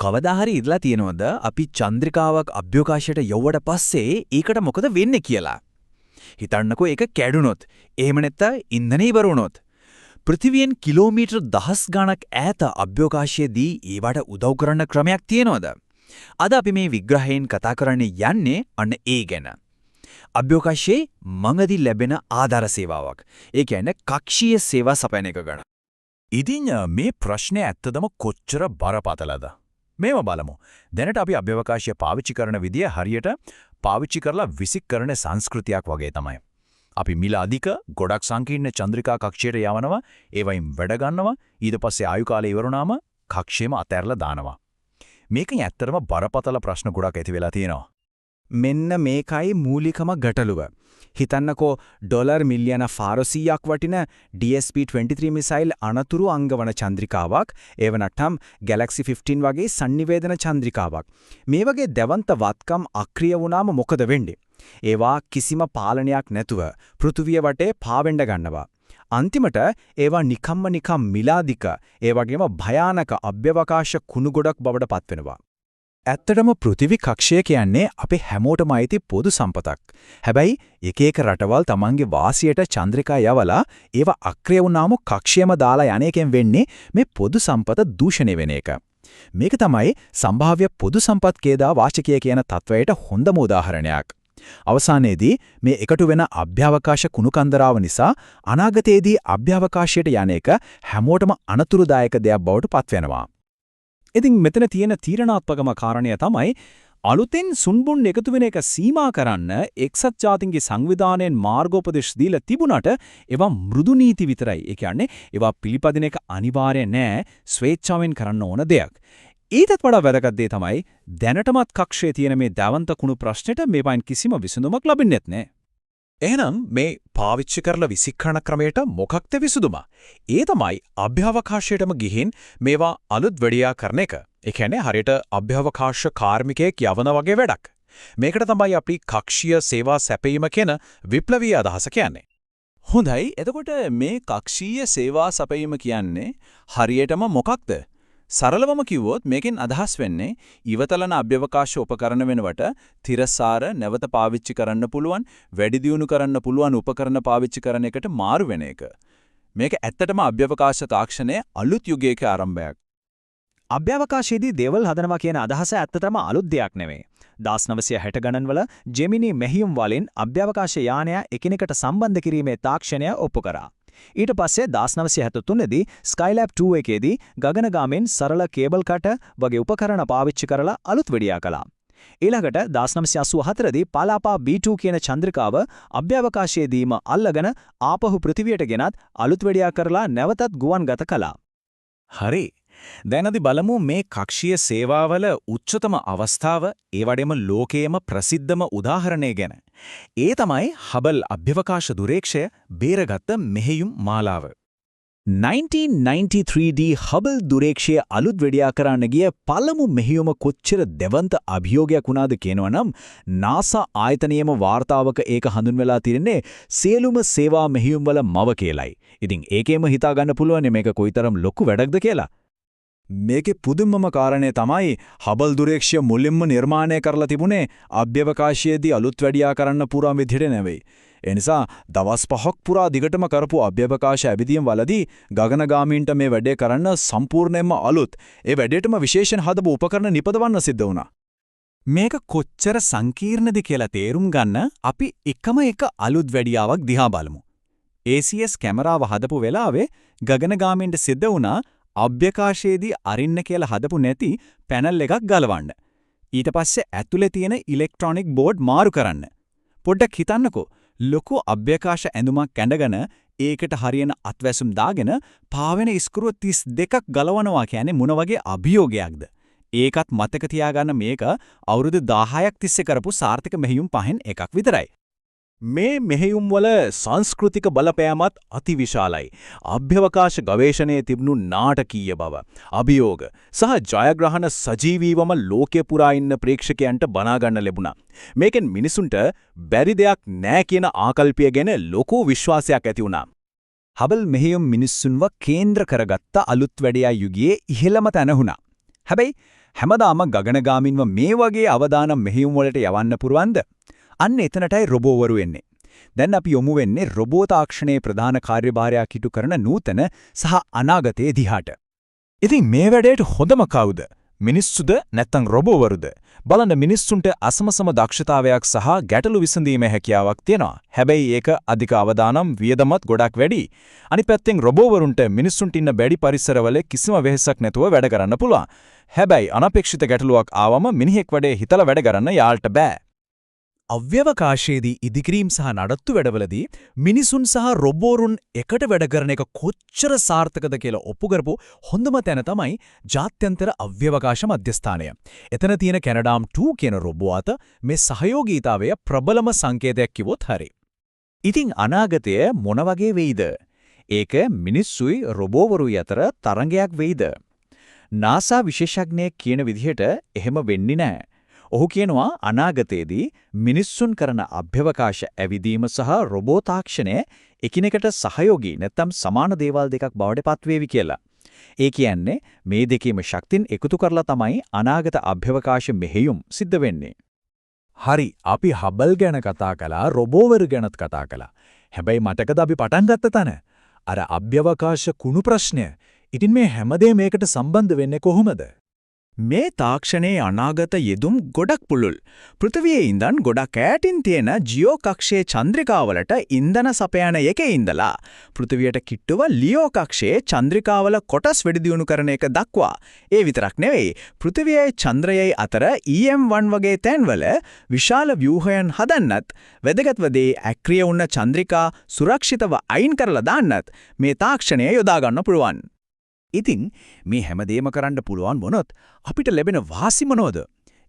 කවදා හරි ඉදලා තියෙනවද අපි චන්ද්‍රිකාවක් අභ්‍යවකාශයට යවුවට පස්සේ ඒකට මොකද වෙන්නේ කියලා? හිතන්නකෝ ඒක කැඩුනොත්, එහෙම නැත්නම් ඉන්ධන ඉවර වුණොත්. පෘථිවියෙන් කිලෝමීටර් දහස් ගණක් ඈත අභ්‍යවකාශයේදී ඒවට උදව් කරන ක්‍රමයක් තියෙනවද? අද අපි මේ විග්‍රහයෙන් කතා කරන්න යන්නේ අන්න ඒ ගැන. අභ්‍යවකාශයේ මඟදී ලැබෙන ආධාර සේවාවක්. ඒ කියන්නේ කක්ෂීය සේවා සපයන එක ගැන. ඉතින් මේ ප්‍රශ්නේ ඇත්තදම කොච්චර බරපතලද? මේව බලමු. දැනට අපි අභ්‍යවකාශය පාවිච්චි කරන විදිය හරියට පාවිච්චි කරලා විසික් කරන සංස්කෘතියක් වගේ තමයි. අපි මිල අධික ගොඩක් සංකීර්ණ චන්ද්‍රිකා කක්ෂයට යවනවා, ඒ වයින් වැඩ ගන්නවා, ඊට පස්සේ ආයු කාලය ඉවර වුණාම කක්ෂයම අතහැරලා දානවා. මේකෙන් ඇත්තටම බරපතල ප්‍රශ්න ගොඩක් ඇති වෙලා තියෙනවා. මෙන්න මේකයි මූලිකම ගැටලුව. හිතන්නකෝ ඩොලර් මිලියන 400ක් වටින DSP-23 මිසයිල් අනතුරු අංගවන චන්ද්‍රිකාවක්, ඒව නැත්නම් Galaxy 15 වගේ sannivedana චන්ද්‍රිකාවක්. මේ වගේ දැවන්ත වත්කම් අක්‍රිය වුණාම මොකද වෙන්නේ? ඒවා කිසිම පාලනයක් නැතුව පෘථුවිය වටේ පාවෙන්න ගන්නවා. අන්තිමට ඒවා නිකම් මිලාදික, ඒ වගේම භයානක අභ්‍යවකාශ කුණු ගොඩක් බවට පත් වෙනවා. ඇත්තටම පෘථිවි කක්ෂය කියන්නේ අපේ හැමෝටම අයිති පොදු සම්පතක්. හැබැයි එක රටවල් තමන්ගේ වාසියට චන්ද්‍රිකා යවලා ඒවා අක්‍රිය වුණාම කක්ෂයම දාලා යන එකෙන් වෙන්නේ මේ පොදු සම්පත දූෂණය වෙන එක. මේක තමයි සම්භාව්‍ය පොදු සම්පත් කේදා වාචකය කියන තත්වයට හොඳම උදාහරණයක්. අවසානයේදී මේ එකතු වෙන අභ්‍යවකාශ කුණුකන්දරාව නිසා අනාගතයේදී අභ්‍යවකාශයට යන එක හැමෝටම අනතුරුදායක දෙයක් බවට පත් වෙනවා. ඉතින් මෙතන තියෙන තීරණාත්මකම කාරණය තමයි අලුතෙන් සුන්බුන් එකතු වෙන එක සීමා කරන්න එක්සත් ජාතීන්ගේ සංවිධානයෙන් මාර්ගෝපදේශ දීලා තිබුණාට ඒවා මෘදු නීති විතරයි. ඒ කියන්නේ ඒවා පිළිපදින එක අනිවාර්ය නෑ, ස්වේච්ඡාවෙන් කරන්න ඕන දෙයක්. ඊටත් වඩා වැදගත් දේ තමයි දැනටමත් කක්ෂයේ තියෙන මේ දවන්ත කුණු ප්‍රශ්නෙට මේවායින් කිසිම විසඳුමක් ලැබෙන්නේ නැහැ. එහෙනම් මේ පාවිච්චි කරලා විසික් කරන ක්‍රමයට මොකක්ද විසඳුම? ඒ තමයි අභ්‍යවකාශයටම ගිහින් මේවා අලුත් වැඩියා කරන එක. ඒ කියන්නේ හරියට අභ්‍යවකාශ කාර්මිකයෙක් යවන වගේ වැඩක්. මේකට තමයි අපි කක්ෂීය සේවා සැපයීම කියන විප්ලවීය අදහස කියන්නේ. හොඳයි. එතකොට මේ කක්ෂීය සේවා සැපයීම කියන්නේ හරියටම මොකක්ද? සරලවම කිව්වොත් මේකෙන් අදහස් වෙන්නේ ඉවතලන අභ්‍යවකාශ උපකරණ වෙනවට තිරසාර නැවත පාවිච්චි කරන්න පුළුවන්, වැඩි දියුණු කරන්න පුළුවන් උපකරණ පාවිච්චි කරන එකට මාරු වෙන එක. මේක ඇත්තටම අභ්‍යවකාශ තාක්ෂණයේ අලුත් යුගයක ආරම්භයක්. අභ්‍යවකාශයේදී දේවල් හදනවා කියන අදහස ඇත්තටම අලුත් දෙයක් නෙවෙයි. 1960 ගණන්වල ජෙමිනි මෙහියුම් වලින් අභ්‍යවකාශ යානය එකිනෙකට සම්බන්ධ කිරීමේ තාක්ෂණය ඔප්පු කරා. ඊට පස්සේ 1973 දී Skylab 2 එකේදී ගගනගාමීන් සරල කේබල් කට වගේ උපකරණ පාවිච්චි කරලා අලුත් වෙඩියා කළා. ඊළඟට 1984 දී පාලාපා B2 කියන චන්ද්‍රිකාව අභ්‍යවකාශයේදීම අල්ලගෙන ආපහු පෘථිවියට ගෙනත් අලුත් වෙඩියා කරලා නැවතත් ගුවන්ගත කළා. හරි. දැන් අපි බලමු මේ කක්ෂීය සේවාවල උච්චතම අවස්ථාව, ඒ වගේම ලෝකයේම ප්‍රසිද්ධම උදාහරණය ගැන. ඒ තමයි හබල් අභ්‍යවකාශ දුරේක්ෂය බේරගත්ත මෙහෙයුම් මාලාව. 1993 දී හබල් දුරේක්ෂය අලුත් වෙඩියා කරන්න ගිය පළමු මෙහෙයුම කොච්චර දෙවන්ත අභියෝගයක් වුණාද කියනවනම් NASA ආයතනයේම වාර්තාවක ඒක හඳුන්වලා තිරන්නේ සියලුම සේවා මෙහෙයුම් වල මව කියලයි. ඉතින් ඒකෙම හිතා ගන්න පුළුවන් මේක කොයිතරම් ලොකු වැඩක්ද කියලා. මේකේ පුදුමම කාරණේ තමයි හබල් දුරේක්ෂය මුලින්ම නිර්මාණය කරලා තිබුණේ අභ්‍යවකාශයේදී අලුත් වැඩියා කරන්න පුරා විදිහට නෙවෙයි. ඒ නිසා දවස් 5ක් පුරා දිගටම කරපු අභ්‍යවකාශ ඇවිදීම් වලදී ගගනගාමීන්ට මේ වැඩේ කරන්න සම්පූර්ණයෙන්ම අලුත්, ඒ වැඩේටම විශේෂයෙන් හදපු උපකරණ නිපදවන්න සිද්ධ වුණා. මේක කොච්චර සංකීර්ණද කියලා තේරුම් ගන්න අපි එකම එක අලුත් වැඩියාවක් දිහා බලමු. ACS කැමරාව හදපු වෙලාවේ ගගනගාමීන්ට සිද්ධ වුණා අභ්‍යවකාශයේදී අරින්න කියලා හදපු නැති පැනල් එකක් ගලවන්න. ඊට පස්සේ ඇතුලේ තියෙන ඉලෙක්ට්‍රොනික බෝඩ් මාරු කරන්න. පොඩ්ඩක් හිතන්නකෝ, ලොකු අභ්‍යවකාශ ඇඳුමක් කැඳගෙන ඒකට හරියන අත්වැසුම් දාගෙන පාවෙන ඉස්කරුව 32ක් ගලවනවා කියන්නේ මොන වගේ අභියෝගයක්ද? ඒකත් මතක තියාගන්න මේක අවුරුදු 10ක් තිස්සේ කරපු සාර්ථක මෙහෙයුම් පහෙන් එකක් විතරයි. මේ මෙහෙයුම් වල සංස්කෘතික බලපෑමත් අතිවිශාලයි. අභ්‍යවකාශ ගවේෂණයේ තිබුණු නාටකීය බව, අභියෝග සහ ජයග්‍රහණ සජීවීවම ලෝකයේ පුරා ඉන්න ප්‍රේක්ෂකයන්ට බලා ගන්න ලැබුණා. මේකෙන් මිනිසුන්ට බැරි දෙයක් නෑ කියන ආකල්පය ගැන ලොකු විශ්වාසයක් ඇති වුණා. හබල් මෙහෙයුම් මිනිස්සුන්ව කේන්ද්‍ර කරගත්ත අලුත් වැඩියා යුගයේ ඉහළම තැන වුණා. හැබැයි හැමදාම ගගනගාමින්ව මේ වගේ අවදානම් මෙහෙයුම් වලට යවන්න පුරවන්ද? අන්න එතනටයි රොබෝවරු එන්නේ. දැන් අපි යොමු වෙන්නේ රොබෝ තාක්ෂණයේ ප්‍රධාන කාර්යභාරයක් ඉටු කරන නූතන සහ අනාගතයේ දිහාට. ඉතින් මේ වැඩේට හොඳම කවුද? මිනිස්සුද නැත්නම් රොබෝවරුද? බලන්න මිනිස්සුන්ට අසමසම දක්ෂතාවයක් සහ ගැටලු විසඳීමේ හැකියාවක් තියෙනවා. හැබැයි ඒක අධික අවදානම් වියදමත් ගොඩක් වැඩි. අනිත් පැත්තෙන් රොබෝවරුන්ට මිනිස්සුන්ට ඉන්න බැඩි පරිසරවල කිසිම වෙහෙසක් නැතුව වැඩ කරන්න පුළුවන්. හැබැයි අනපේක්ෂිත ගැටලුවක් ආවම මිනිහෙක් වැඩේ හිතලා වැඩ කරන්න යාළට බෑ. අව්‍යවකාශයේදී ඉදිකිරීම් සහ නඩත්තු වැඩවලදී මිනිසුන් සහ රොබෝරුන් එකට වැඩ කරන එක කොච්චර සාර්ථකද කියලා ඔප්පු කරපු හොඳම තැන තමයි ජාත්‍යන්තර අව්‍යවකාශ මධ්‍යස්ථානය. එතන තියෙන කැනඩාම් 2 කියන රොබෝ අත මේ සහයෝගීතාවය ප්‍රබලම සංකේතයක් කිව්වොත් හරි. ඉතින් අනාගතය මොන වගේ වෙයිද? ඒක මිනිස්සුයි රොබෝවරුයි අතර තරඟයක් වෙයිද? NASA විශේෂඥයෙක් කියන විදිහට එහෙම වෙන්නේ නැහැ. ඔහු කියනවා අනාගතයේදී මිනිස්සුන් කරන අභ්‍යවකාශ ඇවිදීම සහ රොබෝ තාක්ෂණය එකිනෙකට සහයෝගී නැත්නම් සමාන දේවල් දෙකක් බවට පත්වේවි කියලා. ඒ කියන්නේ මේ දෙකේම ශක්තින් එකතු කරලා තමයි අනාගත අභ්‍යවකාශ මෙහෙයුම් සිද්ධ වෙන්නේ. හරි, අපි හබල් ගැන කතා කළා, රොබෝවරු ගැනත් කතා කළා. හැබැයි මතකද අපි පටන් ගත්ත තැන? අර අභ්‍යවකාශ කුණු ප්‍රශ්නය. ඉතින් මේ හැමදේම මේකට සම්බන්ධ වෙන්නේ කොහොමද? මේ තාක්ෂණයේ අනාගත යෙදුම් ගොඩක් පුළුල්. පෘථිවියේ ඉඳන් ගොඩක් ඈතින් තියෙන ජියෝ කක්ෂයේ චන්ද්‍රිකාවලට ඉන්ධන සපයන එකේ ඉඳලා පෘථිවියට කිට්ටුව ලියෝ කක්ෂයේ චන්ද්‍රිකාවල කොටස් වෙඩිදියුණු කරන එක දක්වා. ඒ විතරක් නෙවෙයි පෘථිවියයි චන්ද්‍රයයි අතර EM1 වගේ තැන්වල විශාල ව්‍යුහයන් හදන්නත් වැදගත්ව දේ ඇක්‍රිය වුණ චන්ද්‍රිකා සුරක්ෂිතව අයින් කරලා දාන්නත් මේ තාක්ෂණය යොදා ගන්න පුළුවන්. ඉතින් මේ හැමදේම කරන්න පුළුවන් වුණොත් අපිට ලැබෙන වාසි මොනවද?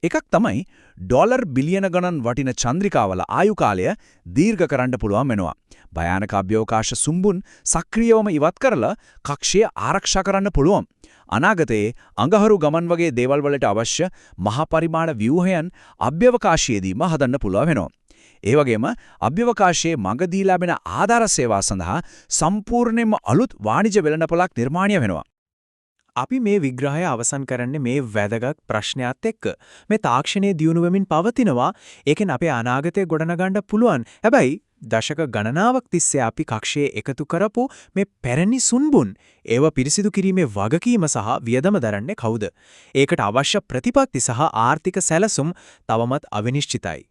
එකක් තමයි ඩොලර් බිලියන ගණන් වටින චන්ද්‍රිකාවල ආයු කාලය දීර්ඝ කරන්න පුළුවන් වෙනවා. භයානක අභ්‍යවකාශ සුම්බුන් සක්‍රියවම ඉවත් කරලා කක්ෂය ආරක්ෂා කරන්න පුළුවන්. අනාගතයේ අඟහරු ගමන් වගේ දේවල් වලට අවශ්‍ය මහා පරිමාණ ව්‍යුහයන් අභ්‍යවකාශයේදීම හදන්න පුළුවන් වෙනවා. ඒ වගේම අභ්‍යවකාශයේ මඟදී ලැබෙන ආධාර සේවා සඳහා සම්පූර්ණයෙන්ම අලුත් වාණිජ වෙළඳපොළක් නිර්මාණය වෙනවා. අපි මේ විග්‍රහය අවසන් කරන්නේ මේ වැදගත් ප්‍රශ්නයත් එක්ක. මේ තාක්ෂණයේ දියුණු වෙමින් පවතිනවා. ඒකෙන් අපේ අනාගතය ගොඩනගන්න පුළුවන්. හැබැයි දශක ගණනාවක් තිස්සේ අපි කක්ෂයේ එකතු කරපු මේ පැරණි සුන්බුන් ඒව පිරිසිදු කිරීමේ වගකීම සහ වියදම දරන්නේ කවුද? ඒකට අවශ්‍ය ප්‍රතිපත්ති සහ ආර්ථික සැලසුම් තවමත් අවිනිශ්චිතයි.